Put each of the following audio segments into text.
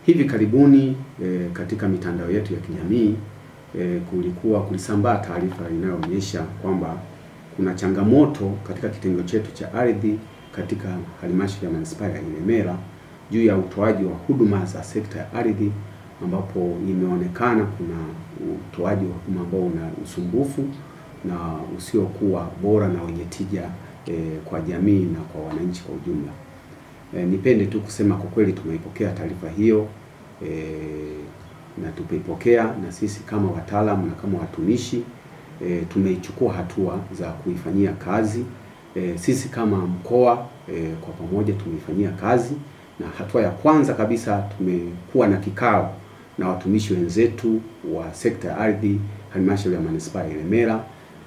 Hivi karibuni katika mitandao yetu ya kijamii kulisambaa taarifa inayoonyesha kwamba kuna changamoto katika kitengo chetu cha ardhi katika halmashauri ya manispaa ya Ilemela juu ya utoaji wa huduma za sekta ya ardhi, ambapo imeonekana kuna utoaji wa huduma ambao una usumbufu na usiokuwa bora na wenye tija kwa jamii na kwa wananchi kwa ujumla. Nipende tu kusema kwa kweli tumeipokea taarifa hiyo na tumeipokea, na sisi kama wataalamu na kama watumishi tumeichukua hatua za kuifanyia kazi. Sisi kama mkoa kwa pamoja tumeifanyia kazi, na hatua ya kwanza kabisa tumekuwa na kikao na watumishi wenzetu wa sekta ya ardhi halmashauri ya manispaa ya Ilemela,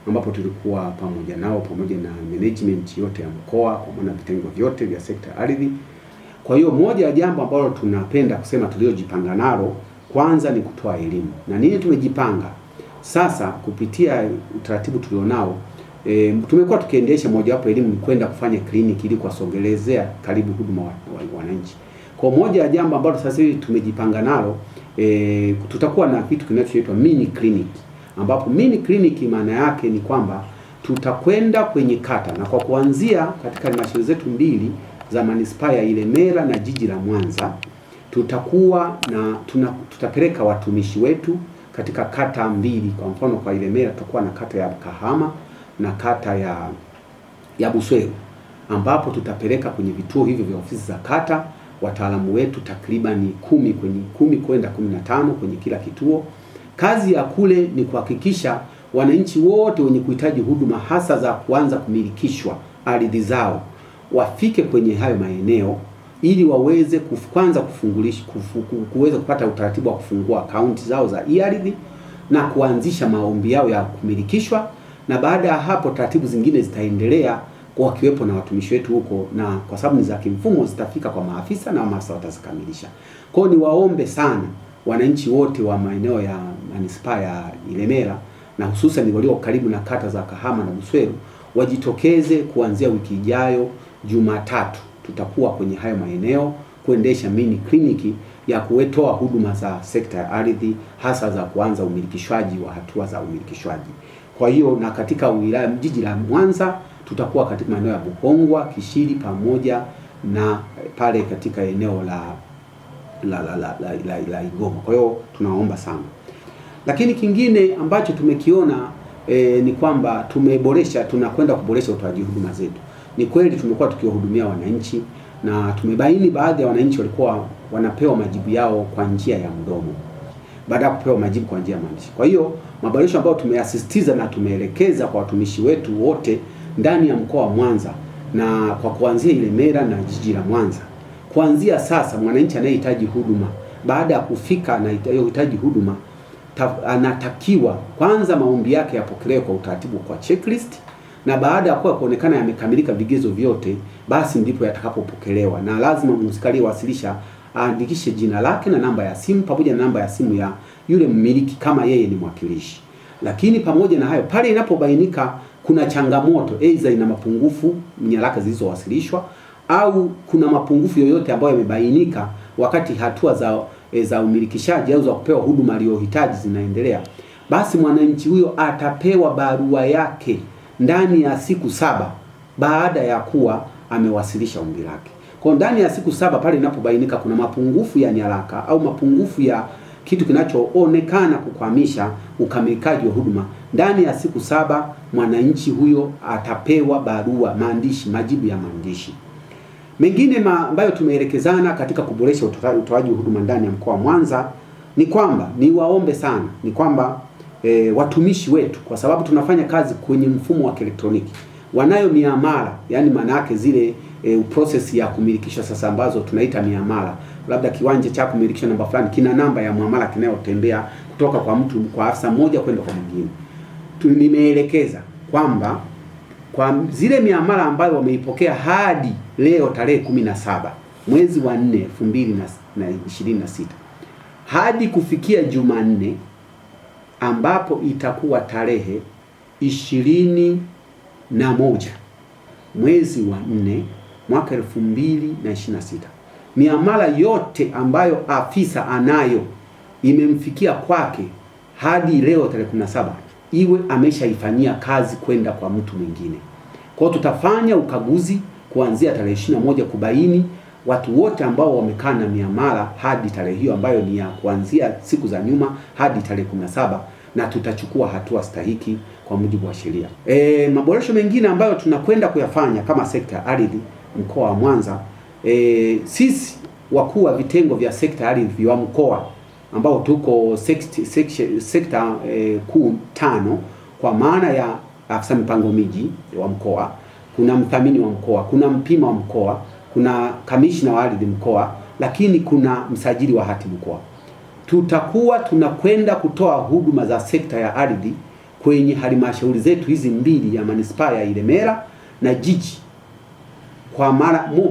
ambapo tulikuwa pamoja nao pamoja na management yote ya mkoa kwa maana vitengo vyote vya sekta ya ardhi. Kwa hiyo moja ya jambo ambalo tunapenda kusema tuliojipanga nalo kwanza ni kutoa elimu. Na nini tumejipanga? Sasa kupitia utaratibu tulionao tumekuwa tukiendesha mojawapo elimu ni kwenda kufanya kliniki ili kuwasogelezea karibu huduma wananchi. Kwa moja ya jambo ambalo sasa hivi tumejipanga nalo tutakuwa na kitu kinachoitwa mini clinic, ambapo mini clinic maana yake ni kwamba tutakwenda kwenye kata, na kwa kuanzia katika halmashauri zetu mbili za manispaa ya Ilemela na jiji la Mwanza tutakuwa na tutapeleka watumishi wetu katika kata mbili. Kwa mfano kwa Ilemela tutakuwa na kata ya Kahama na kata ya Buswelu, ambapo tutapeleka kwenye vituo hivyo vya ofisi za kata wataalamu wetu takribani 10 kwenda 15 kwenye kila kituo. Kazi ya kule ni kuhakikisha wananchi wote wenye kuhitaji huduma hasa za kuanza kumilikishwa ardhi zao wafike kwenye hayo maeneo ili waweze kwanza kuweza kupata utaratibu wa kufungua akaunti zao za ardhi na kuanzisha maombi yao ya kumilikishwa, na baada ya hapo taratibu zingine zitaendelea kwa kiwepo na watumishi wetu huko, na kwa sababu ni za kimfumo zitafika kwa maafisa na maafisa watazikamilisha. Kwa hiyo niwaombe sana wananchi wote wa maeneo ya manispaa ya Ilemela na hususan walio karibu na kata za Kahama na Buswelu wajitokeze kuanzia wiki ijayo Jumatatu. Tutakuwa kwenye hayo maeneo kuendesha mini kliniki ya kutoa huduma za sekta ya ardhi hasa za kuanza umilikishwaji wa hatua za umilikishwaji. Kwa hiyo na katika wilaya jiji la Mwanza tutakuwa katika maeneo ya Buhongwa, Kishiri pamoja na pale katika eneo la Igoma. Kwa hiyo tunaomba sana. Lakini kingine ambacho tumekiona ni kwamba tunakwenda kuboresha utoaji huduma zetu. Ni kweli tumekuwa tukiwahudumia wananchi na tumebaini baadhi ya wananchi walikuwa wanapewa majibu yao kwa njia ya mdomo baada ya kupewa majibu kwa njia ya maandishi. Kwa hiyo maboresho ambayo tumeyasisitiza na tumeelekeza kwa watumishi wetu wote ndani ya mkoa wa Mwanza na kwa kuanzia Ilemela na jiji la Mwanza, kuanzia sasa mwananchi anayehitaji huduma baada ya kufika na anayehitaji huduma anatakiwa kwanza maombi yake yapokelewe kwa utaratibu kwa checklist, na baada ya kuonekana yamekamilika vigezo vyote basi ndipo yatakapopokelewa, na lazima mhusika aliyewasilisha aandikishe jina lake na namba ya simu pamoja na namba ya simu ya yule mmiliki kama yeye ni mwakilishi. Lakini pamoja na hayo, pale inapobainika kuna changamoto aidha ina mapungufu nyaraka zilizowasilishwa au kuna mapungufu yoyote ambayo yamebainika wakati hatua za umilikishaji au za kupewa huduma aliyohitaji zinaendelea, basi mwananchi huyo atapewa barua yake ndani ya siku 7 baada ya kuwa amewasilisha ombi lake. Kwa ndani ya siku 7 pale inapobainika kuna mapungufu ya nyaraka au mapungufu ya kitu kinachoonekana kukwamisha ukamilikaji wa huduma, ndani ya siku 7 mwananchi huyo atapewa barua maandishi, majibu ya maandishi. Mengine ambayo tumeelekezana katika kuboresha utoaji wa huduma ndani ya mkoa wa Mwanza ni kwamba niwaombe sana ni kwamba watumishi wetu, kwa sababu tunafanya kazi kwenye mfumo wa kielektroniki, wanayo miamala, yani maana yake zile process ya kumilikishwa sasa ambazo tunaita miamala, labda kiwanja cha kumilikishwa namba fulani kina namba ya muamala kinayotembea kutoka kwa mtu kwa afisa mmoja kwenda kwa mwingine. Nimeelekeza kwamba kwa zile miamala ambayo wameipokea hadi leo tarehe 17 mwezi wa 4 2026 hadi kufikia Jumanne ambapo itakuwa tarehe 21 mwezi wa 4 mwaka 2026, miamala yote ambayo afisa anayo imemfikia kwake hadi leo tarehe 17 iwe ameshaifanyia kazi kwenda kwa mtu mwingine. Kwa hiyo tutafanya ukaguzi kuanzia tarehe 21 kubaini watu wote ambao wamekaa na miamala hadi tarehe hiyo ambayo ni ya kuanzia siku za nyuma hadi tarehe 17, na tutachukua hatua stahiki kwa mujibu wa sheria. Maboresho mengine ambayo tunakwenda kuyafanya kama sekta ya ardhi mkoa wa Mwanza, sisi wakuu wa vitengo vya sekta ya ardhi wa mkoa ambao tuko sekta kuu 5 kwa maana ya afisa mipango miji wa mkoa, kuna mthamini wa mkoa, kuna mpima wa mkoa, kuna kamishna wa ardhi mkoa, lakini kuna msajili wa hati mkoa. Tutakuwa tunakwenda kutoa huduma za sekta ya ardhi kwenye halmashauri zetu hizi mbili ya manispaa ya Ilemela na jiji kwa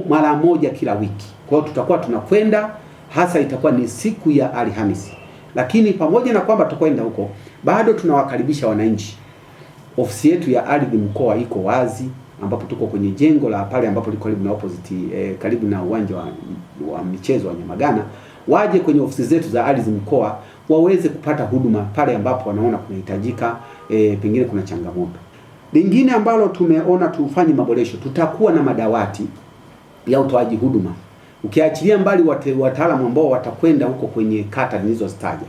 mara moja kila wiki. Kwa hiyo tutakuwa tunakwenda, hasa itakuwa ni siku ya Alhamisi. Lakini pamoja na kwamba tutakwenda huko, bado tunawakaribisha wananchi. Ofisi yetu ya ardhi mkoa iko wazi, ambapo tuko kwenye jengo la pale ambapo liko karibu na karibu na uwanja wa michezo wa Nyamagana. Waje kwenye ofisi zetu za ardhi mkoa waweze kupata huduma pale ambapo wanaona kunahitajika, pengine kuna changamoto. Lingine ambalo tumeona tufanye maboresho, tutakuwa na madawati ya utoaji huduma. Ukiachilia mbali wataalamu ambao watakwenda huko kwenye kata nilizozitaja,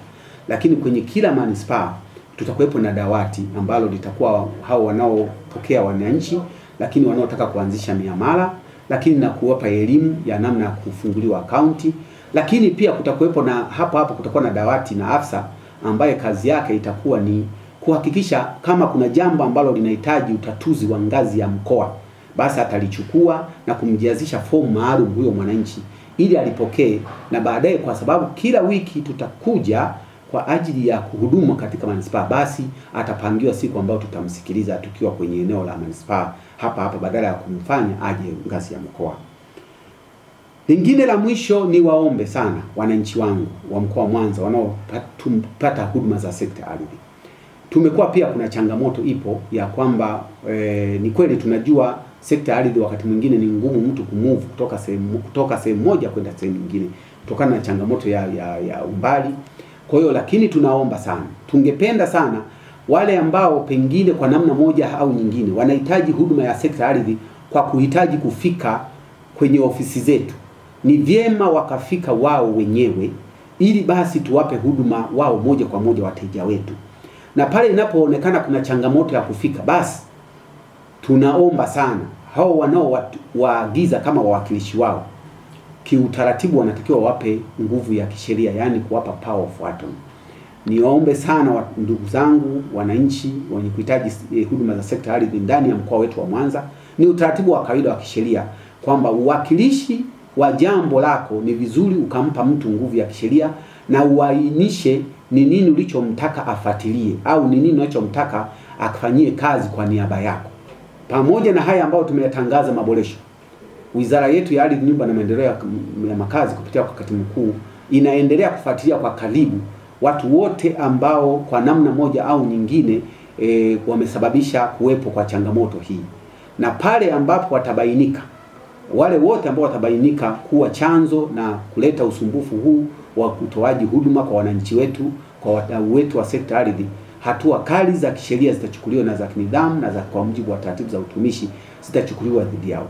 lakini kwenye kila manispaa tutakuwepo na dawati ambalo litakuwa hao wanaopokea wananchi, lakini wanaotaka kuanzisha miamala, lakini na kuwapa elimu ya namna ya kufunguliwa akaunti. Lakini pia kutakuwepo na hapa kutakuwa na dawati na afisa ambaye kazi yake itakuwa ni kuhakikisha kama kuna jambo ambalo linahitaji utatuzi wa ngazi ya mkoa, basi atalichukua na kumjazisha fomu maalum huyo mwananchi ili alipokee, na baadaye kwa sababu kila wiki tutakuja kwa ajili ya kuhudumu katika manispaa, basi atapangiwa siku ambayo tutamsikiliza tukiwa kwenye eneo la manispaa hapa badala ya kumfanya aje ngazi ya mkoa. Lingine la mwisho ni waombe sana wananchi wangu wa mkoa wa Mwanza wanaopata huduma za sekta ardhi. Tumekuwa pia kuna changamoto ipo ya kwamba ni kweli tunajua sekta ardhi wakati mwingine ni ngumu mtu kumove kutoka sehemu moja kwenda sehemu nyingine kutokana na changamoto ya umbali. Kwa hiyo lakini tunaomba sana, tungependa sana wale ambao pengine kwa namna moja au nyingine wanahitaji huduma ya sekta ardhi kwa kuhitaji kufika kwenye ofisi zetu, ni vyema wakafika wao wenyewe ili basi tuwape huduma wao moja kwa moja wateja wetu. Na pale inapoonekana kuna changamoto ya kufika, basi tunaomba sana hao wanaowaagiza kama wawakilishi wao, kiutaratibu wanatakiwa wape nguvu ya kisheria, yani kuwapa power of attorney. Niwaombe sana ndugu zangu wananchi wenye kuhitaji huduma za sekta ardhi ndani ya mkoa wetu wa Mwanza, ni utaratibu wa kawaida wa kisheria kwamba uwakilishi wa jambo lako ni vizuri ukampa mtu nguvu ya kisheria na uainishe ni nini ulichomtaka afuatilie au ni nini unachomtaka akafanyie kazi kwa niaba yako. Pamoja na haya ambayo tumeyatangaza maboresho, Wizara yetu ya Ardhi, Nyumba na Maendeleo ya Makazi kupitia kwa Katibu Mkuu inaendelea kufuatilia kwa karibu watu wote ambao kwa namna moja au nyingine wamesababisha kuwepo kwa changamoto hii, na pale ambapo watabainika, wale wote ambao watabainika kuwa chanzo na kuleta usumbufu huu wa utoaji huduma kwa wananchi wetu, kwa wadau wetu wa sekta ardhi, hatua kali za kisheria zitachukuliwa na za kinidhamu na za kwa mujibu wa taratibu za utumishi zitachukuliwa dhidi yao.